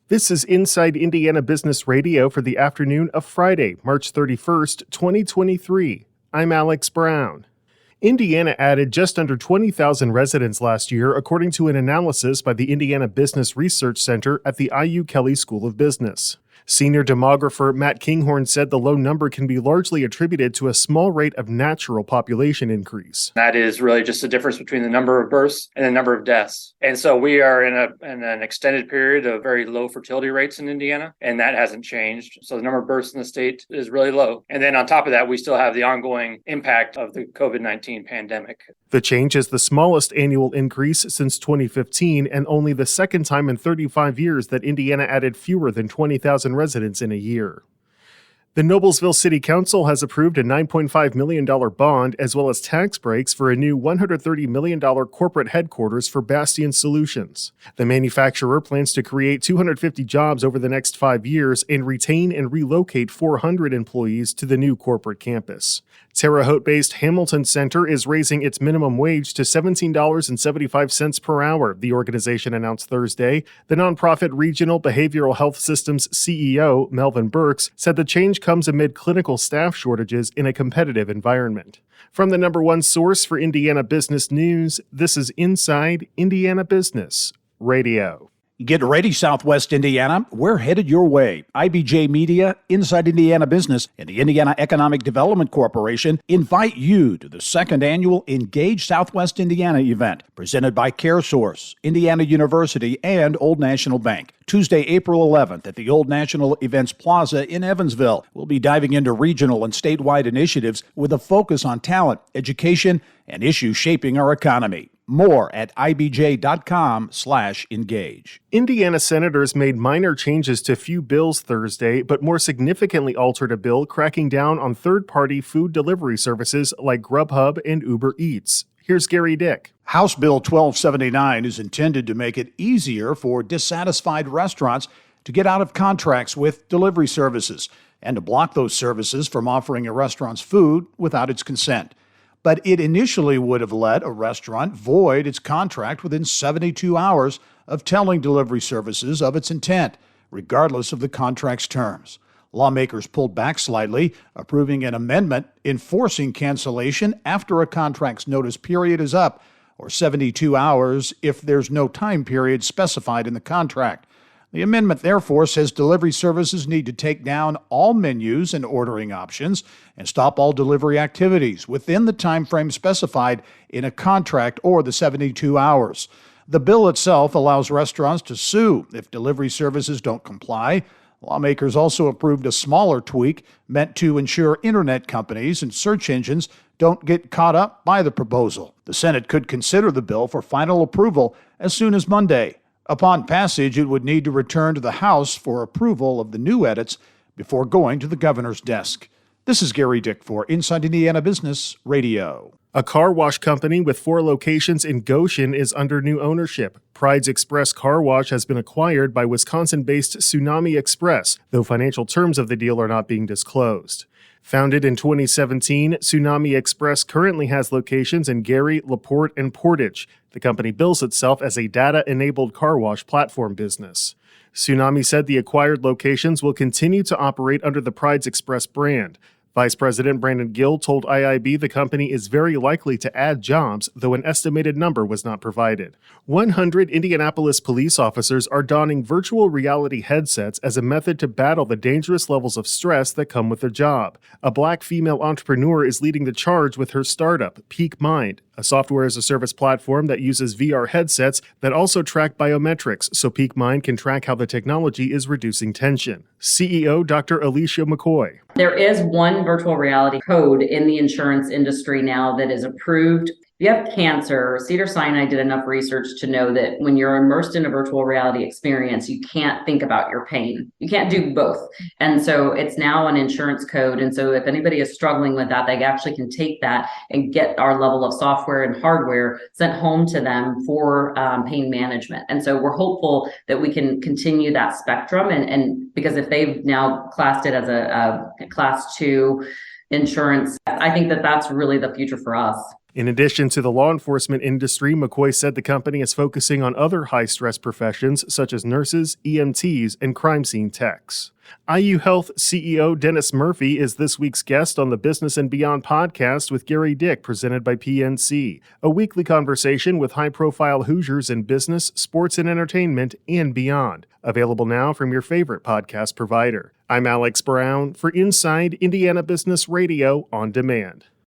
This is Inside Indiana Business Radio for the afternoon of Friday, March 31st, 2023. I'm Alex Brown. Indiana added just under 20,000 residents last year, according to an analysis by the Indiana Business Research Center at the IU Kelley School of Business. Senior demographer Matt Kinghorn said the low number can be largely attributed to a small rate of natural population increase. That is really just the difference between the number of births and the number of deaths. And so we are in an extended period of very low fertility rates in Indiana, and that hasn't changed. So the number of births in the state is really low. And then on top of that, we still have the ongoing impact of the COVID-19 pandemic. The change is the smallest annual increase since 2015 and only the second time in 35 years that Indiana added fewer than 20,000 residents in a year. The Noblesville City Council has approved a $9.5 million bond as well as tax breaks for a new $130 million corporate headquarters for Bastion Solutions. The manufacturer plans to create 250 jobs over the next 5 years and retain and relocate 400 employees to the new corporate campus. Terre Haute-based Hamilton Center is raising its minimum wage to $17.75 per hour, the organization announced Thursday. The nonprofit Regional Behavioral Health Systems CEO, Melvin Burks, said the change comes amid clinical staff shortages in a competitive environment. From the number one source for Indiana business news, this is Inside Indiana Business Radio. Get ready, Southwest Indiana. We're headed your way. IBJ Media, Inside Indiana Business, and the Indiana Economic Development Corporation invite you to the second annual Engage Southwest Indiana event, presented by CareSource, Indiana University, and Old National Bank. Tuesday, April 11th at the Old National Events Plaza in Evansville. We'll be diving into regional and statewide initiatives with a focus on talent, education, and issues shaping our economy. More at ibj.com/engage. Indiana senators made minor changes to few bills Thursday, but more significantly altered a bill cracking down on third-party food delivery services like Grubhub and Uber Eats. Here's Gary Dick. House Bill 1279 is intended to make it easier for dissatisfied restaurants to get out of contracts with delivery services and to block those services from offering a restaurant's food without its consent. But it initially would have let a restaurant void its contract within 72 hours of telling delivery services of its intent, regardless of the contract's terms. Lawmakers pulled back slightly, approving an amendment enforcing cancellation after a contract's notice period is up, or 72 hours if there's no time period specified in the contract. The amendment, therefore, says delivery services need to take down all menus and ordering options and stop all delivery activities within the time frame specified in a contract or the 72 hours. The bill itself allows restaurants to sue if delivery services don't comply. Lawmakers also approved a smaller tweak meant to ensure internet companies and search engines don't get caught up by the proposal. The Senate could consider the bill for final approval as soon as Monday. Upon passage, it would need to return to the House for approval of the new edits before going to the governor's desk. This is Gary Dick for Inside Indiana Business Radio. A car wash company with 4 locations in Goshen is under new ownership. Pride's Express Car Wash has been acquired by Wisconsin-based Tsunami Express, though financial terms of the deal are not being disclosed. Founded in 2017, Tsunami Express currently has locations in Gary, LaPorte, and Portage. The company bills itself as a data-enabled car wash platform business. Tsunami said the acquired locations will continue to operate under the Pride's Express brand. Vice President Brandon Gill told IIB the company is very likely to add jobs, though an estimated number was not provided. 100 Indianapolis police officers are donning virtual reality headsets as a method to battle the dangerous levels of stress that come with their job. A Black female entrepreneur is leading the charge with her startup, Peak Mind, a software-as-a-service platform that uses VR headsets that also track biometrics, so Peak Mind can track how the technology is reducing tension. CEO Dr. Alicia McCoy. There is one virtual reality code in the insurance industry now that is approved. If you have cancer, Cedars-Sinai did enough research to know that when you're immersed in a virtual reality experience, you can't think about your pain. You can't do both. And so it's now an insurance code. And so if anybody is struggling with that, they actually can take that and get our level of software and hardware sent home to them for pain management. And so we're hopeful that we can continue that spectrum. And because if they've now classed it as a class 2 insurance, I think that that's really the future for us. In addition to the law enforcement industry, McCoy said the company is focusing on other high-stress professions such as nurses, EMTs, and crime scene techs. IU Health CEO Dennis Murphy is this week's guest on the Business and Beyond podcast with Gary Dick, presented by PNC, a weekly conversation with high-profile Hoosiers in business, sports, and entertainment, and beyond. Available now from your favorite podcast provider. I'm Alex Brown for Inside Indiana Business Radio on Demand.